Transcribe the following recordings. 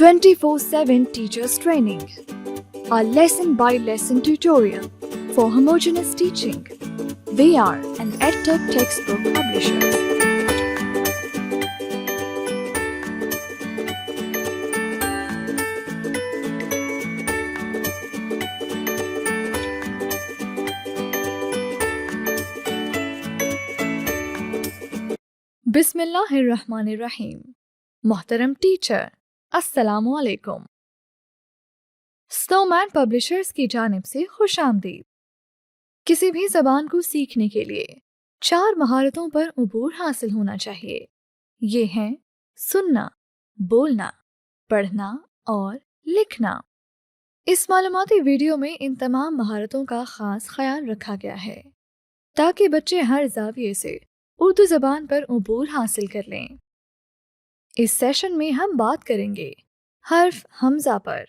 24/7 teachers training. Our lesson by lesson tutorial for homogeneous teaching. We are an EdTech textbook publisher. बिस्मिल्लाहिर्रहमानिर्रहीम। मोहतरम teacher, अस्सलामु अलैकुम। Snowman publishers की जानिब से खुश आमदीद। किसी भी ज़बान को सीखने के लिए 4 महारतों पर उबूर हासिल होना चाहिए। ये हैं सुनना, बोलना, पढ़ना और लिखना। इस मालूमाती वीडियो में इन तमाम महारतों का ख़ास ख्याल रखा गया है ताकि बच्चे हर ज़ाविये से उर्दू ज़बान पर उबूर हासिल कर लें। इस सेशन में हम बात करेंगे हर्फ हमज़ा पर।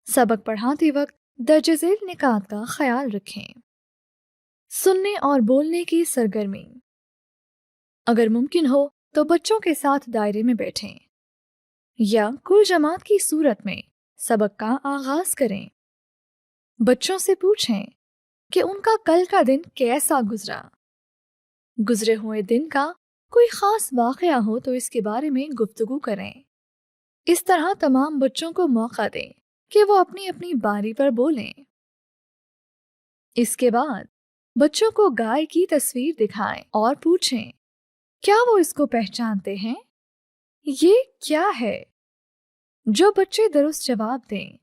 सबक पढ़ाते वक्त दर्ज झेल निकात का ख्याल रखें। सुनने और बोलने की सरगर्मी। अगर मुमकिन हो तो बच्चों के साथ दायरे में बैठें या कुल जमात की सूरत में सबक का आगाज करें। बच्चों से पूछें कि उनका कल का दिन कैसा गुजरा। गुजरे हुए दिन का कोई खास वाक़या हो तो इसके बारे में गुफ्तगू करें। इस तरह तमाम बच्चों को मौका दें कि वो अपनी अपनी बारी पर बोलें। इसके बाद बच्चों को गाय की तस्वीर दिखाएं और पूछें क्या वो इसको पहचानते हैं, ये क्या है। जो बच्चे दुरुस्त जवाब दें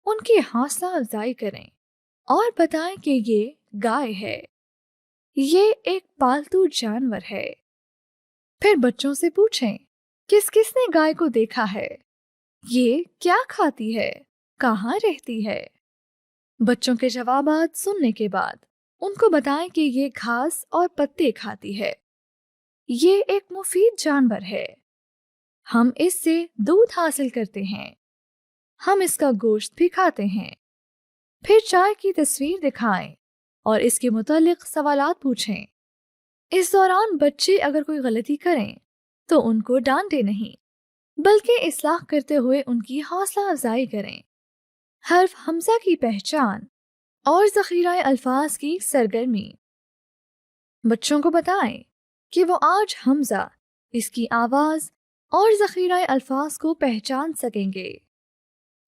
उनकी हौसला अफजाई करें और बताएं कि ये गाय है, ये एक पालतू जानवर है। फिर बच्चों से पूछें किस किसने गाय को देखा है, ये क्या खाती है, कहाँ रहती है। बच्चों के जवाबात सुनने के बाद उनको बताएं कि ये घास और पत्ते खाती है, ये एक मुफीद जानवर है, हम इससे दूध हासिल करते हैं, हम इसका गोश्त भी खाते हैं। फिर चाय की तस्वीर दिखाएं और इसके मुतालिक सवालात पूछें। इस दौरान बच्चे अगर कोई गलती करें तो उनको डांटे नहीं बल्कि इस्लाह करते हुए उनकी हौसला अफजाई करें। हर्फ हमज़ा की पहचान और ज़ख़ीरा अल्फाज की सरगर्मी। बच्चों को बताएं कि वो आज हमज़ा, इसकी आवाज़ और ज़ख़ीरा अल्फाज को पहचान सकेंगे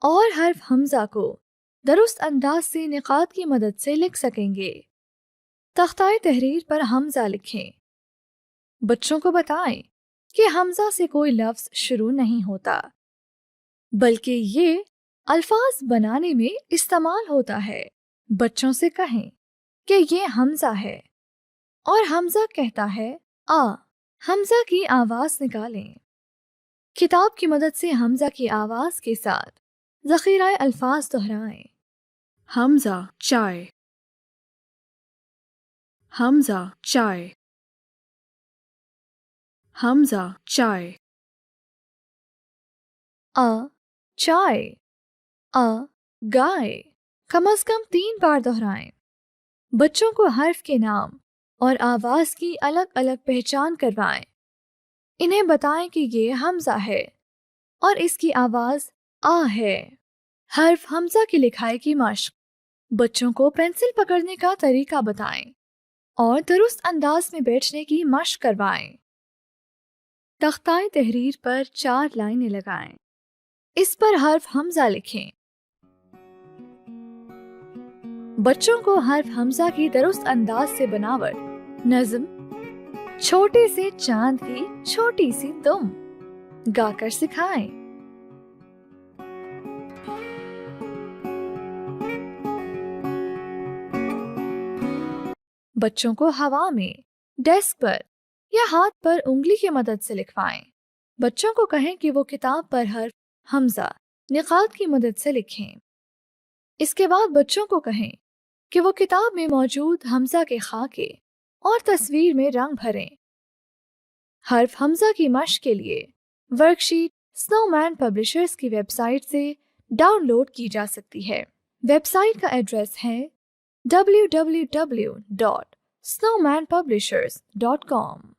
और हर्फ हमज़ा को दुरुस्त अंदाज से निकात की मदद से लिख सकेंगे। तख्ताए तहरीर पर हमज़ा लिखें। बच्चों को बताएं कि हमज़ा से कोई लफ्ज़ शुरू नहीं होता बल्कि ये अल्फाज बनाने में इस्तेमाल होता है। बच्चों से कहें कि ये हमज़ा है और हमज़ा कहता है आ। हमज़ा की आवाज़ निकालें। किताब की मदद से हमज़ा की आवाज़ के साथ ज़ख़ीरा अल्फाज दोहराएं। हमज़ा चाय, हमज़ा चाय, हमज़ा चाय। अ चाय, अ गाय। कम अज़ कम 3 बार दोहराएं। बच्चों को हर्फ के नाम और आवाज़ की अलग अलग पहचान करवाएं। इन्हें बताएं कि ये हमज़ा है और इसकी आवाज़ आ है। हर्फ हमज़ा की लिखाई की मश्क। बच्चों को पेंसिल पकड़ने का तरीका बताएं और दुरुस्त अंदाज में बैठने की मश्क करवाएं। तख्ताए तहरीर पर 4 लाइनें लगाएं। इस पर हर्फ हमज़ा लिखें। बच्चों को हर्फ हमज़ा की दुरुस्त अंदाज से बनावट, नज़्म, छोटे से चांद की छोटी सी तुम गाकर सिखाएं। बच्चों को हवा में, डेस्क पर या हाथ पर उंगली की मदद से लिखवाएं। बच्चों को कहें कि वो किताब पर हर्फ हमज़ा निकात की मदद से लिखें। इसके बाद बच्चों को कहें कि वो किताब में मौजूद हमज़ा के खाके और तस्वीर में रंग भरें। हर्फ हमज़ा की मश्क के लिए वर्कशीट स्नोमैन पब्लिशर्स की वेबसाइट से डाउनलोड की जा सकती है। वेबसाइट का एड्रेस है www.snowmanpublishers.com।